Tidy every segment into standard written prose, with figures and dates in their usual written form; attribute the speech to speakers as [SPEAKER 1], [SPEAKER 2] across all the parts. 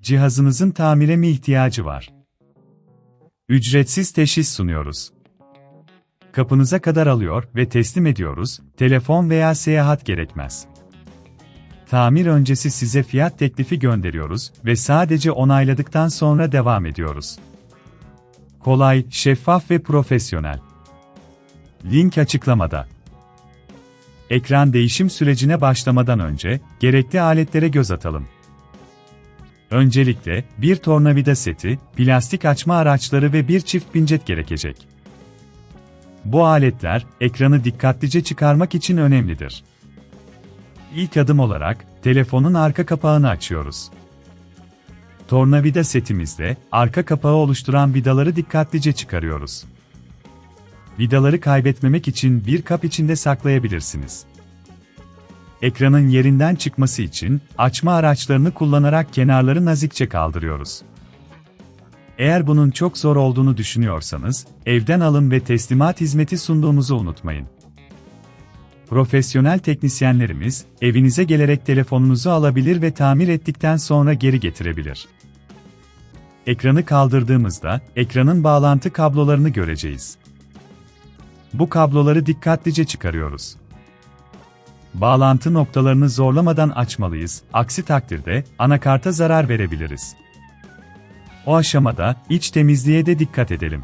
[SPEAKER 1] Cihazınızın tamire mi ihtiyacı var? Ücretsiz teşhis sunuyoruz. Kapınıza kadar alıyor ve teslim ediyoruz, telefon veya seyahat gerekmez. Tamir öncesi size fiyat teklifi gönderiyoruz ve sadece onayladıktan sonra devam ediyoruz. Kolay, şeffaf ve profesyonel. Link açıklamada. Ekran değişim sürecine başlamadan önce, gerekli aletlere göz atalım. Öncelikle, bir tornavida seti, plastik açma araçları ve bir çift pincet gerekecek. Bu aletler, ekranı dikkatlice çıkarmak için önemlidir. İlk adım olarak, telefonun arka kapağını açıyoruz. Tornavida setimizde, arka kapağı oluşturan vidaları dikkatlice çıkarıyoruz. Vidaları kaybetmemek için bir kap içinde saklayabilirsiniz. Ekranın yerinden çıkması için, açma araçlarını kullanarak kenarları nazikçe kaldırıyoruz. Eğer bunun çok zor olduğunu düşünüyorsanız, evden alım ve teslimat hizmeti sunduğumuzu unutmayın. Profesyonel teknisyenlerimiz, evinize gelerek telefonunuzu alabilir ve tamir ettikten sonra geri getirebilir. Ekranı kaldırdığımızda, ekranın bağlantı kablolarını göreceğiz. Bu kabloları dikkatlice çıkarıyoruz. Bağlantı noktalarını zorlamadan açmalıyız, aksi takdirde, anakarta zarar verebiliriz. O aşamada, iç temizliğe de dikkat edelim.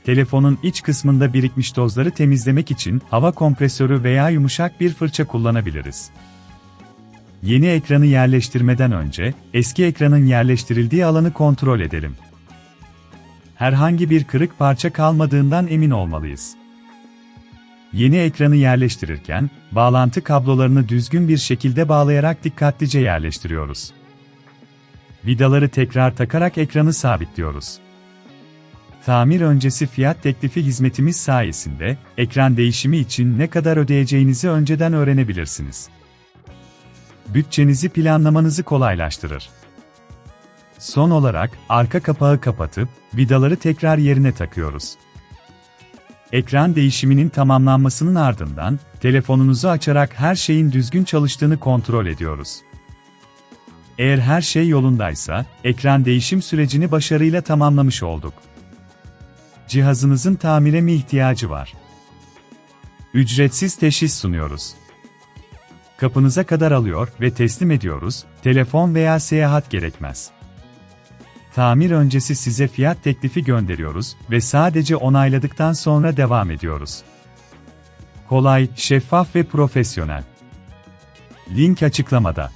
[SPEAKER 1] Telefonun iç kısmında birikmiş tozları temizlemek için hava kompresörü veya yumuşak bir fırça kullanabiliriz. Yeni ekranı yerleştirmeden önce, eski ekranın yerleştirildiği alanı kontrol edelim. Herhangi bir kırık parça kalmadığından emin olmalıyız. Yeni ekranı yerleştirirken, bağlantı kablolarını düzgün bir şekilde bağlayarak dikkatlice yerleştiriyoruz. Vidaları tekrar takarak ekranı sabitliyoruz. Tamir öncesi fiyat teklifi hizmetimiz sayesinde, ekran değişimi için ne kadar ödeyeceğinizi önceden öğrenebilirsiniz. Bütçenizi planlamanızı kolaylaştırır. Son olarak, arka kapağı kapatıp, vidaları tekrar yerine takıyoruz. Ekran değişiminin tamamlanmasının ardından, telefonunuzu açarak her şeyin düzgün çalıştığını kontrol ediyoruz. Eğer her şey yolundaysa, ekran değişim sürecini başarıyla tamamlamış olduk. Cihazınızın tamire mi ihtiyacı var? Ücretsiz teşhis sunuyoruz. Kapınıza kadar alıyor ve teslim ediyoruz, telefon veya seyahat gerekmez. Tamir öncesi size fiyat teklifi gönderiyoruz ve sadece onayladıktan sonra devam ediyoruz. Kolay, şeffaf ve profesyonel. Link açıklamada.